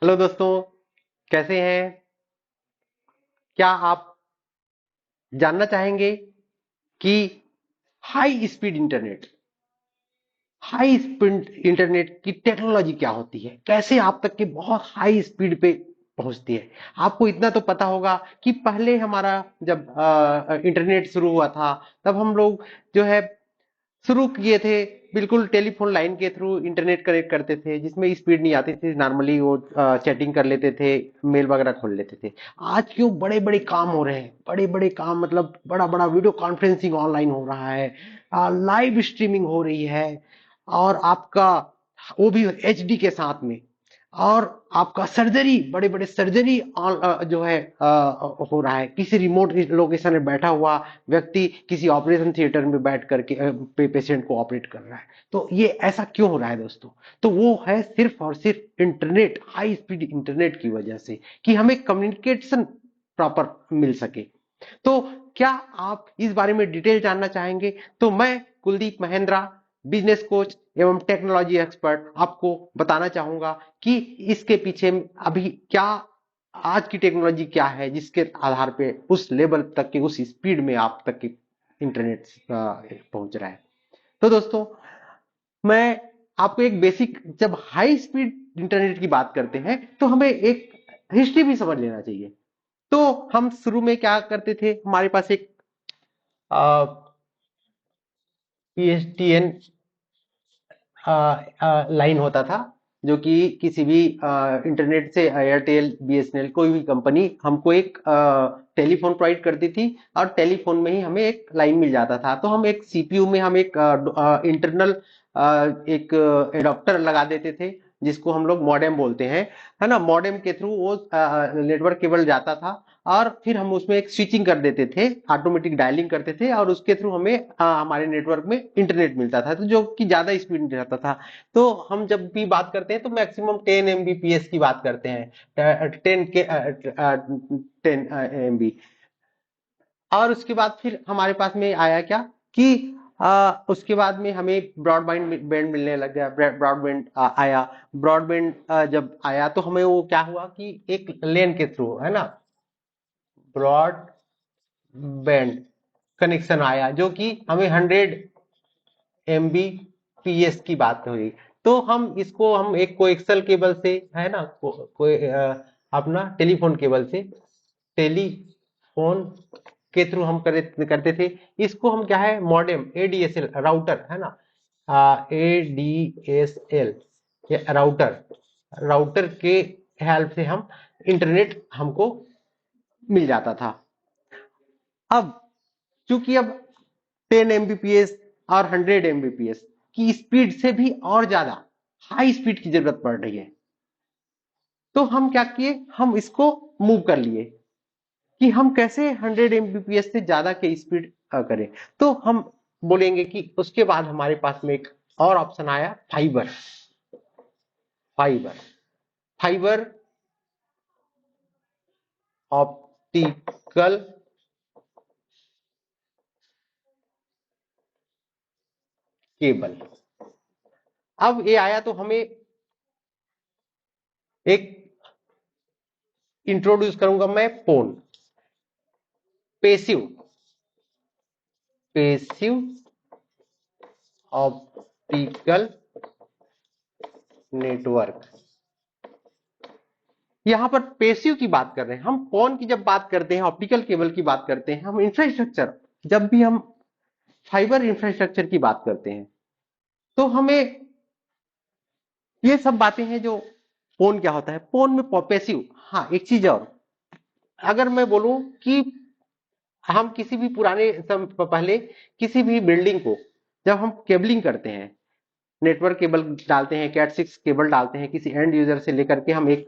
Hello दोस्तों, कैसे हैं? क्या आप जानना चाहेंगे कि high speed internet high speed internet की टेक्नोलॉजी क्या होती है, कैसे आप तक के बहुत हाई स्पीड पे पहुंचती है? आपको इतना तो पता होगा कि पहले हमारा जब इंटरनेट शुरू हुआ था, तब हम लोग जो है शुरू किए थे बिल्कुल टेलीफोन लाइन के थ्रू इंटरनेट कनेक्ट करते थे, जिसमें स्पीड नहीं आती थी। नॉर्मली वो चैटिंग कर लेते थे, मेल वगैरह खोल लेते थे। आज क्यों बड़े बड़े काम हो रहे हैं, बड़े बड़े काम मतलब बड़ा बड़ा वीडियो कॉन्फ्रेंसिंग ऑनलाइन हो रहा है, लाइव स्ट्रीमिंग हो रही है, और आपका वो भी एचडी के साथ में। और आपका सर्जरी, बड़े बड़े सर्जरी जो है हो रहा है। किसी रिमोट लोकेशन में बैठा हुआ व्यक्ति किसी ऑपरेशन थिएटर में बैठ करके पेशेंट को ऑपरेट कर रहा है। तो ये ऐसा क्यों हो रहा है दोस्तों? तो वो है सिर्फ और सिर्फ इंटरनेट, हाई स्पीड इंटरनेट की वजह से, कि हमें कम्युनिकेशन प्रॉपर मिल सके। तो क्या आप इस बारे में डिटेल जानना चाहेंगे? तो मैं कुलदीप महेंद्रा, बिजनेस कोच एवं टेक्नोलॉजी एक्सपर्ट, आपको बताना चाहूंगा कि इसके पीछे अभी क्या, आज की टेक्नोलॉजी क्या है, जिसके आधार पे उस लेवल तक के, उस स्पीड में आप तक के इंटरनेट पहुंच रहा है। तो दोस्तों, मैं आपको एक बेसिक, जब हाई स्पीड इंटरनेट की बात करते हैं तो हमें एक हिस्ट्री भी समझ लेना चाहिए। तो हम शुरू में क्या करते थे, हमारे पास एक पीएसटीएन लाइन होता था, जो कि किसी भी इंटरनेट से, एयरटेल, बीएसएनएल, कोई भी कंपनी हमको एक टेलीफोन प्रोवाइड करती थी, और टेलीफोन में ही हमें एक लाइन मिल जाता था। तो हम एक सीपीयू में हम एक इंटरनल एक एडाप्टर लगा देते थे, जिसको हम लोग मॉडेम बोलते हैं, है ना। मॉडेम के थ्रू वो नेटवर्क केबल जाता था, और फिर हम उसमें एक स्विचिंग कर देते थे, ऑटोमेटिक डायलिंग करते थे, और उसके थ्रू हमें हमारे नेटवर्क में इंटरनेट मिलता था, तो जो कि ज्यादा स्पीड रहता था। तो हम जब भी बात करते हैं तो मैक्सिमम 10 MBPS की बात करते हैं, 10 और उसके बाद फिर हमारे पास में आया क्या कि उसके बाद में हमें ब्रॉडबैंड बैंड मिलने लग गया, ब्रॉडबैंड आया। ब्रॉडबैंड जब आया तो हमें वो क्या हुआ कि एक लेन के थ्रू, है ना, ब्रॉड बैंड कनेक्शन आया, जो कि हमें 100 MBPS की बात हुई। तो हम इसको हम एक कोएक्सल केबल से, है ना, कोई अपना टेलीफोन केबल से, टेलीफोन के थ्रू हम करते थे। इसको हम क्या है, मॉडेम, एडीएसएल राउटर, है ना, एडीएसएल राउटर, राउटर के हेल्प से हम इंटरनेट हमको मिल जाता था। अब चूंकि अब 10 MBPS और 100 MBPS की स्पीड से भी और ज्यादा हाई स्पीड की जरूरत पड़ रही है, तो हम क्या किए, हम इसको मूव कर लिए कि हम कैसे 100 MBPS से ज्यादा के स्पीड करें। तो हम बोलेंगे कि उसके बाद हमारे पास में एक और ऑप्शन आया, fibre. Fibre fibre optical cable. अब ये आया तो हमें एक इंट्रोड्यूस करूंगा मैं, phone, passive passive optical network. यहां पर पेसिव की बात कर रहे हैं हम। फोन की जब बात करते हैं, ऑप्टिकल केबल की बात करते हैं, हम इंफ्रास्ट्रक्चर, जब भी हम फाइबर इंफ्रास्ट्रक्चर की बात करते हैं, तो हमें ये सब बातें हैं। जो फोन क्या होता है, फोन में पेसिव, हाँ एक चीज और, अगर मैं बोलूं कि हम किसी भी पुराने पहले किसी भी बिल्डिंग को जब हम केबलिंग करते हैं, नेटवर्क केबल डालते हैं, कैट 6 केबल डालते हैं, किसी एंड यूजर से लेकर के हम एक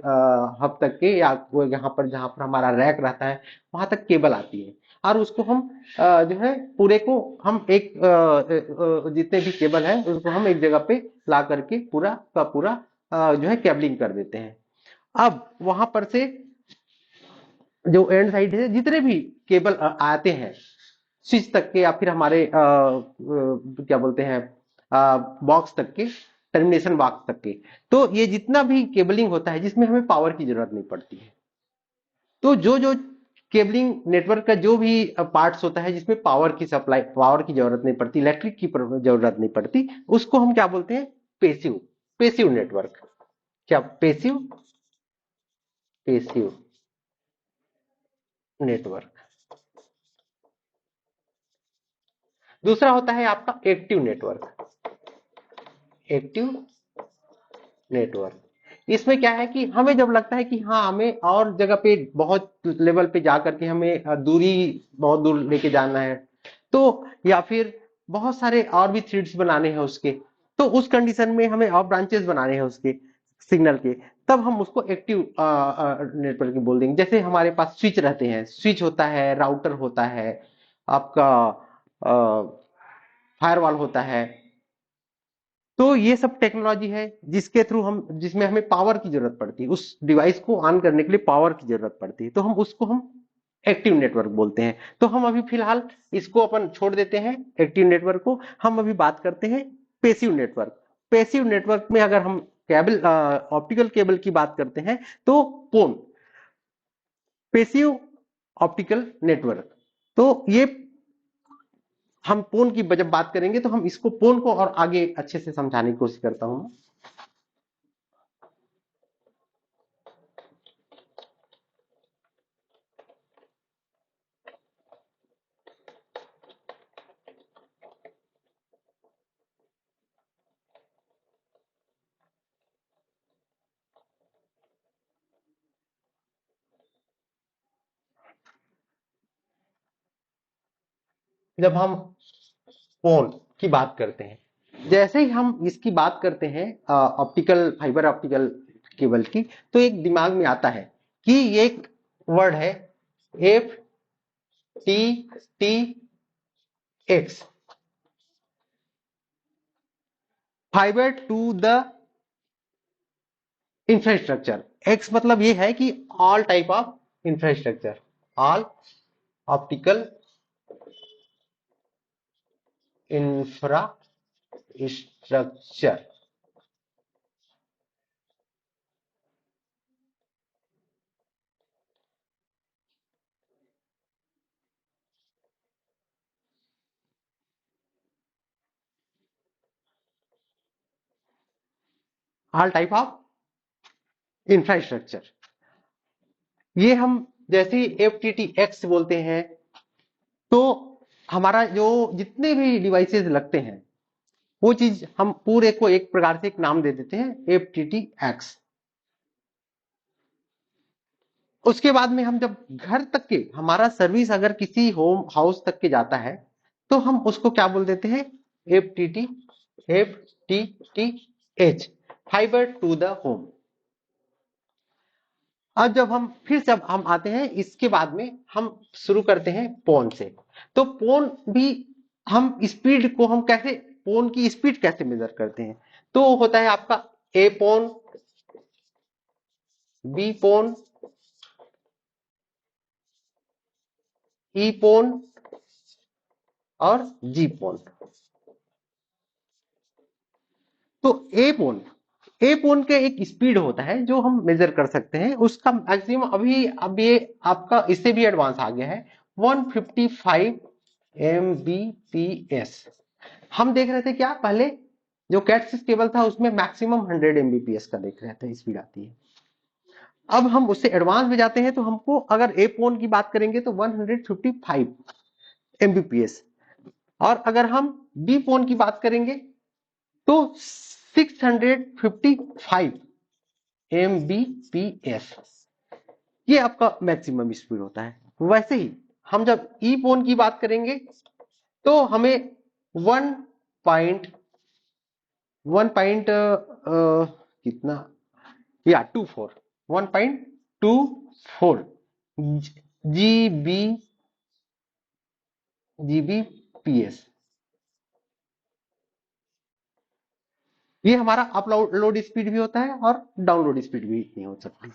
हब तक के, या यहाँ पर जहां पर हमारा रैक रहता है वहां तक केबल आती है, और उसको हम जो है पूरे को हम एक जितने भी केबल है उसको हम एक जगह पे ला करके पूरा का पूरा जो है केबलिंग कर देते हैं। अब वहां पर से जो एंड साइड है, जितने भी केबल आते हैं स्विच तक के, या फिर हमारे क्या बोलते हैं, बॉक्स तक के, टर्मिनेशन बॉक्स तक के। तो ये जितना भी केबलिंग होता है जिसमें हमें पावर की जरूरत नहीं पड़ती है, तो जो जो केबलिंग नेटवर्क का जो भी पार्ट्स होता है जिसमें पावर की सप्लाई, पावर की जरूरत नहीं पड़ती, इलेक्ट्रिक की जरूरत नहीं पड़ती, उसको हम क्या बोलते हैं? Passive, passive network. क्या? Passive, passive network. दूसरा होता है आपका एक्टिव नेटवर्क। एक्टिव नेटवर्क, इसमें क्या है कि हमें जब लगता है कि हाँ हमें और जगह पे बहुत लेवल पे जा करके हमें दूरी बहुत दूर लेके जाना है, तो या फिर बहुत सारे और भी थ्रेड्स बनाने हैं उसके, तो उस कंडीशन में हमें और ब्रांचेस बनाने हैं उसके सिग्नल के, तब हम उसको एक्टिव नेटवर्क बोल देंगे। जैसे हमारे पास स्विच रहते हैं, स्विच होता है, राउटर होता है, आपका फायरवॉल होता है, तो ये सब टेक्नोलॉजी है जिसके थ्रू हम, जिसमें हमें पावर की जरूरत पड़ती है, उस डिवाइस को ऑन करने के लिए पावर की जरूरत पड़ती है, तो हम उसको हम एक्टिव नेटवर्क बोलते हैं। तो हम अभी फिलहाल इसको अपन छोड़ देते हैं एक्टिव नेटवर्क को, हम अभी बात करते हैं पेसिव नेटवर्क। पेसिव नेटवर्क में अगर हम केबल, ऑप्टिकल केबल की बात करते हैं, तो पोन, पेसिव ऑप्टिकल नेटवर्क। तो ये हम पोन की जब बात करेंगे तो हम इसको, पोन को और आगे अच्छे से समझाने की कोशिश करता हूं। जब हम फोन की बात करते हैं, जैसे ही हम इसकी बात करते हैं ऑप्टिकल फाइबर ऑप्टिकल केबल की, तो एक दिमाग में आता है कि ये एक वर्ड है F T T X, fibre to the infrastructure. X मतलब ये है कि all type of infrastructure, all optical infrastructure. All type of infrastructure, ये हम जैसे एफ टी टी एक्स बोलते हैं, तो हमारा जो जितने भी डिवाइसेस लगते हैं, वो चीज हम पूरे को एक प्रकार से एक नाम दे देते हैं एफ टी टी एक्स। उसके बाद में हम जब घर तक के हमारा सर्विस अगर किसी होम हाउस तक के जाता है, तो हम उसको क्या बोल देते हैं? F T T, F T T H, fibre to the home. अब जब हम फिर से अब हम आते हैं इसके बाद में, हम शुरू करते हैं पोन से। तो पोन भी हम स्पीड को हम कैसे, पोन की स्पीड कैसे मेजर करते हैं? तो होता है आपका ए पोन, बी पोन, ई पोन और जी पोन। तो ए पोन के एक स्पीड होता है जो हम मेजर कर सकते हैं, उसका मैक्सिमम अभी, अब ये आपका इससे भी एडवांस आ गया है, 155 एमबीपीएस। हम देख रहे थे क्या पहले, जो कैट सिक्स केबल था उसमें मैक्सिमम 100 एमबीपीएस का देख रहे थे स्पीड आती है। अब हम उससे एडवांस में जाते हैं, तो हमको अगर ए पोन की बात करेंगे तो 155 एमबीपीएस, और अगर हम बी पोन की बात करेंगे तो 655 एमबीपीएस, ये आपका मैक्सिमम स्पीड होता है। वैसे ही हम जब ई पोन की बात करेंगे तो हमें 1 पॉइंट कितना, या 1.24 जीबीपीएस, ये हमारा अपलोड स्पीड भी होता है और डाउनलोड स्पीड भी इतनी हो सकती है।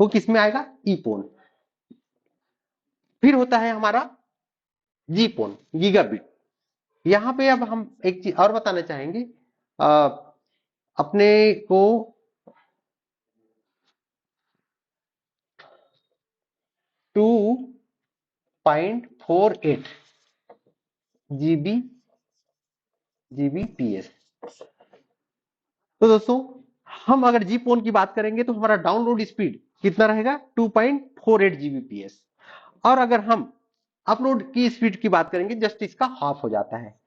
वो किस में आएगा? ई पोन। फिर होता है हमारा जी पोन, गीगाबिट। यहां पे अब हम एक चीज और बताना चाहेंगे, अपने को 2.48 जीबीपीएस। तो दोस्तों हम अगर जी फोन की बात करेंगे तो हमारा डाउनलोड स्पीड कितना रहेगा 2.48 जीबीपीएस, और अगर हम अपलोड की स्पीड की बात करेंगे जस्ट इसका हाफ हो जाता है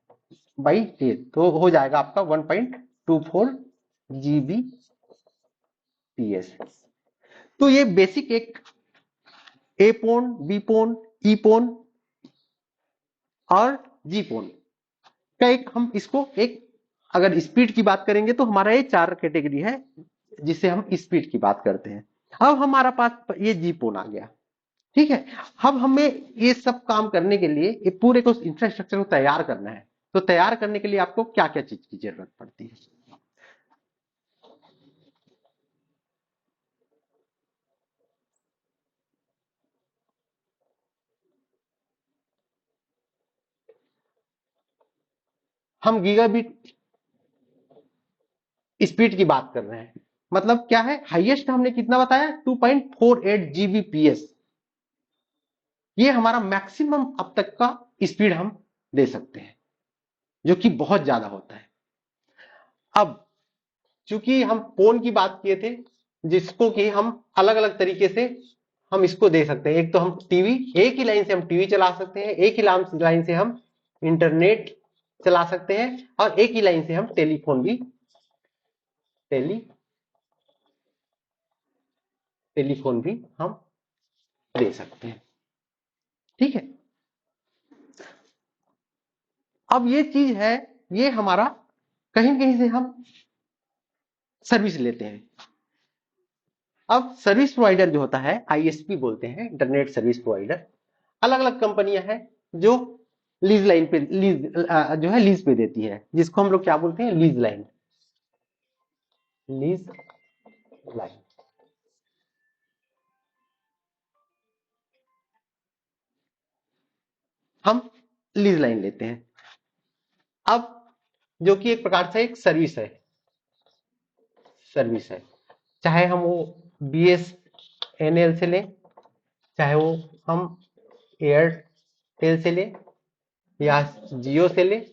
बाई 8, तो हो जाएगा आपका 1.24 जीबीपीएस। तो ये बेसिक एक ए पोन, बी पोन, ई पोन और जी पोन का एक, हम इसको एक, अगर स्पीड की बात करेंगे तो हमारा ये 4 कैटेगरी है जिससे हम स्पीड की बात करते हैं। अब हमारा पास ये जी पोन आ गया, ठीक है। अब हमें ये सब काम करने के लिए ये पूरे को इंफ्रास्ट्रक्चर को तैयार करना है, तो तैयार करने के लिए आपको क्या क्या चीज की जरूरत पड़ती है। हम गीगाबिट स्पीड की बात कर रहे हैं, मतलब क्या है, हाईएस्ट हमने कितना बताया 2.48 जीबीपीएस, ये हमारा मैक्सिमम अब तक का स्पीड हम दे सकते हैं, जो कि बहुत ज्यादा होता है। अब चूंकि हम फोन की बात किए थे जिसको कि हम अलग अलग तरीके से हम इसको दे सकते हैं, एक तो हम टीवी, एक ही लाइन से हम टीवी चला सकते हैं, एक ही लाइन से हम इंटरनेट चला सकते हैं, और एक ही लाइन से हम टेली टेलीफोन भी हम दे सकते हैं, ठीक है। अब ये चीज है, ये हमारा कहीं कहीं से हम सर्विस लेते हैं। अब सर्विस प्रोवाइडर जो होता है आईएसपी बोलते हैं, इंटरनेट सर्विस प्रोवाइडर, अलग अलग कंपनियां हैं जो लीज लाइन पे जो है लीज पे देती है, जिसको हम लोग क्या बोलते हैं, लीज लाइन। हम लीज लाइन लेते हैं। अब जो कि एक प्रकार से एक सर्विस है, चाहे हम वो BSNL से लें, चाहे वो हम एयरटेल से लें, या जियो से लें,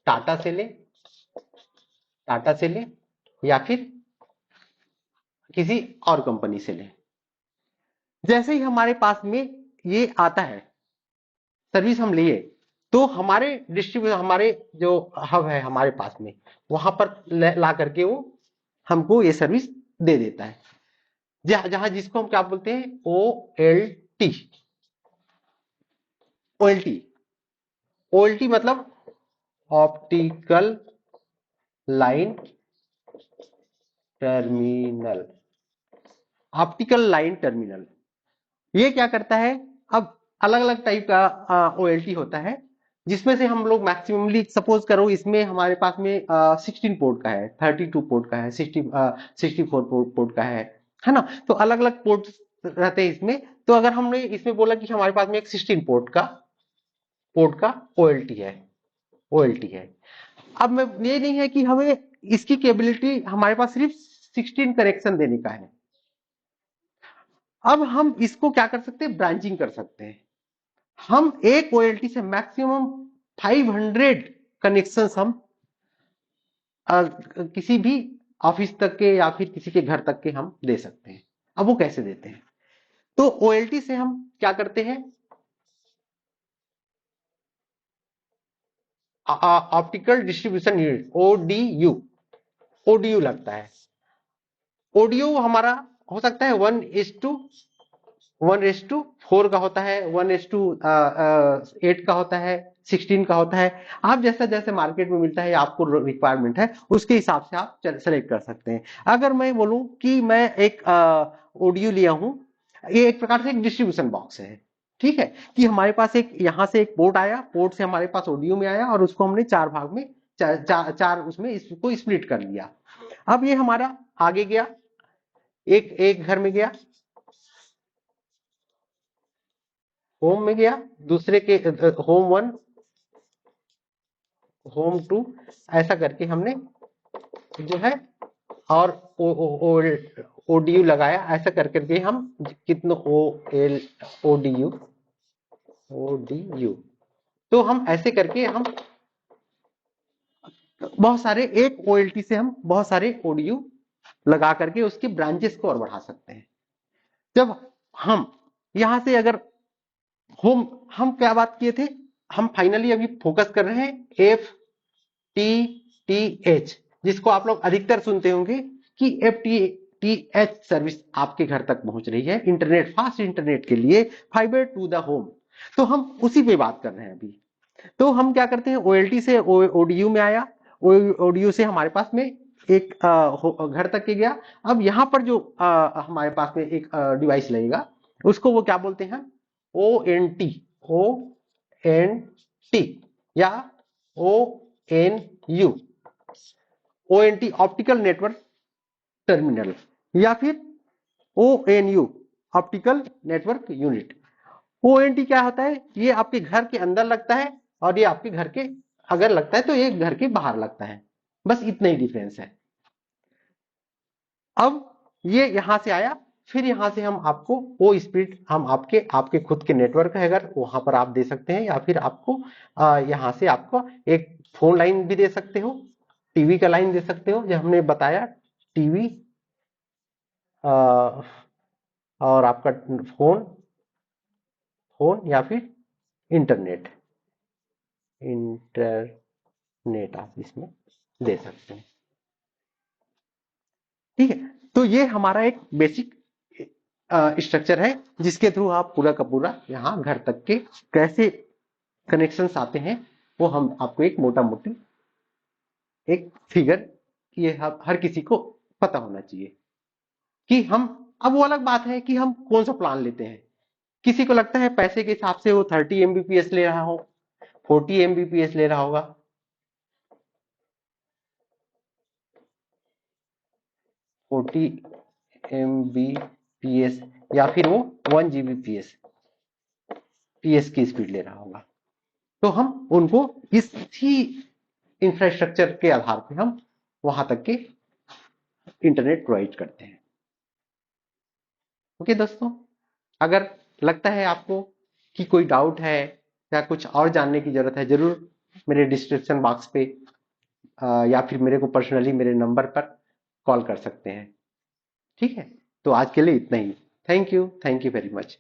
टाटा से लें टाटा से लें या फिर किसी और कंपनी से लें। जैसे ही हमारे पास में ये आता है, सर्विस हम लिए, तो हमारे डिस्ट्रीब्यूटर, हमारे जो हब है हमारे पास में, वहां पर ला करके वो हमको ये सर्विस दे देता है, जहां जिसको हम क्या बोलते हैं, OLT। OLT OLT मतलब optical line terminal. Optical line terminal ये क्या करता है, अब अलग अलग टाइप का OLT होता है, जिसमें से हम लोग मैक्सिममली सपोज करो इसमें हमारे पास में 16 पोर्ट का है, 32 पोर्ट का है, 64 पोर्ट का है ना। तो अलग अलग पोर्ट रहते हैं इसमें। तो अगर हमने इसमें बोला कि हमारे पास में एक 16 पोर्ट का OLT है। अब मैं, ये नहीं है कि हमें इसकी कैपेबिलिटी हमारे पास सिर्फ 16 कनेक्शन देने का है। अब हम इसको क्या कर सकते हैं, ब्रांचिंग कर सकते हैं। हम एक OLT से मैक्सिमम 500 कनेक्शंस हम किसी भी ऑफिस तक के या फिर किसी के घर तक के हम दे सकते हैं। अब वो कैसे देते हैं, तो OLT से हम क्या करते हैं, ऑप्टिकल डिस्ट्रीब्यूशन यूनिट, ODU लगता है। ODU हमारा हो सकता है 1:4 का होता है, 1:8 का होता है, 16 का होता है। आप जैसा जैसे मार्केट में मिलता है, आपको रिक्वायरमेंट है, उसके हिसाब से आप सेलेक्ट कर सकते हैं। अगर मैं बोलूं कि मैं एक ODU लिया हूं, ये एक प्रकार से एक डिस्ट्रीब्यूशन बॉक्स है, ठीक है, कि हमारे पास एक यहां से एक पोर्ट आया, पोर्ट से हमारे पास ODU में आया, और उसको हमने 4 भाग में, चार उसमें इसको स्प्लिट कर लिया। अब ये हमारा आगे गया, एक एक घर में गया, होम में गया, दूसरे के होम 1, होम 2, ऐसा करके हमने जो है और ODU लगाया, ऐसा कर करके हम कितने ODU, तो हम ऐसे करके हम बहुत सारे, एक OLT से हम बहुत सारे ODU लगा करके उसकी ब्रांचेस को और बढ़ा सकते हैं। जब हम यहां से अगर हम क्या बात किए थे, हम फाइनली अभी फोकस कर रहे हैं FTTH, जिसको आप लोग अधिकतर सुनते होंगे कि FTTH सर्विस आपके घर तक पहुंच रही है, इंटरनेट, फास्ट इंटरनेट के लिए, फाइबर टू द होम। तो हम उसी पे बात कर रहे हैं अभी। तो हम क्या करते हैं, OLT से ODU में आया, ODU से हमारे पास में एक घर तक के गया। अब यहां पर जो हमारे पास में एक डिवाइस लगेगा, उसको वो क्या बोलते हैं, ONT, ONT या ONU, ONT optical network terminal, या फिर ONU optical network unit. ONT क्या होता है, ये आपके घर के अंदर लगता है और ये आपके घर के अगर लगता है तो ये घर के बाहर लगता है, बस इतना ही डिफरेंस है। अब ये यहां से आया, फिर यहां से हम आपको वो स्पीड हम आपके खुद के नेटवर्क है अगर वहां पर आप दे सकते हैं, या फिर आपको यहां से आपको एक फोन लाइन भी दे सकते हो, टीवी का लाइन दे सकते हो, जो हमने बताया, टीवी और आपका फोन फोन या फिर इंटरनेट इंटरनेट आप इसमें दे सकते हैं। ठीक है, तो ये हमारा एक बेसिक स्ट्रक्चर है जिसके थ्रू आप पूरा का पूरा यहाँ घर तक के कैसे कनेक्शंस आते हैं वो हम आपको एक मोटा मोटी एक फिगर, ये हर किसी को पता होना चाहिए कि हम, अब वो अलग बात है कि हम कौन सा प्लान लेते हैं। किसी को लगता है पैसे के हिसाब से वो 30 MBPS ले रहा हो, 40 MBPS ले रहा होगा, 40 MBPS या फिर वो 1 GBPS PS की स्पीड ले रहा होगा। तो हम उनको इसी इंफ्रास्ट्रक्चर के आधार पे हम वहां तक के इंटरनेट प्रोवाइड करते हैं। ओके दोस्तों, अगर लगता है आपको कि कोई डाउट है या कुछ और जानने की जरूरत है, जरूर मेरे डिस्क्रिप्शन बॉक्स पे या फिर मेरे को पर्सनली मेरे नंबर पर कॉल कर सकते हैं। ठीक है, तो आज के लिए इतना ही। Thank you very much.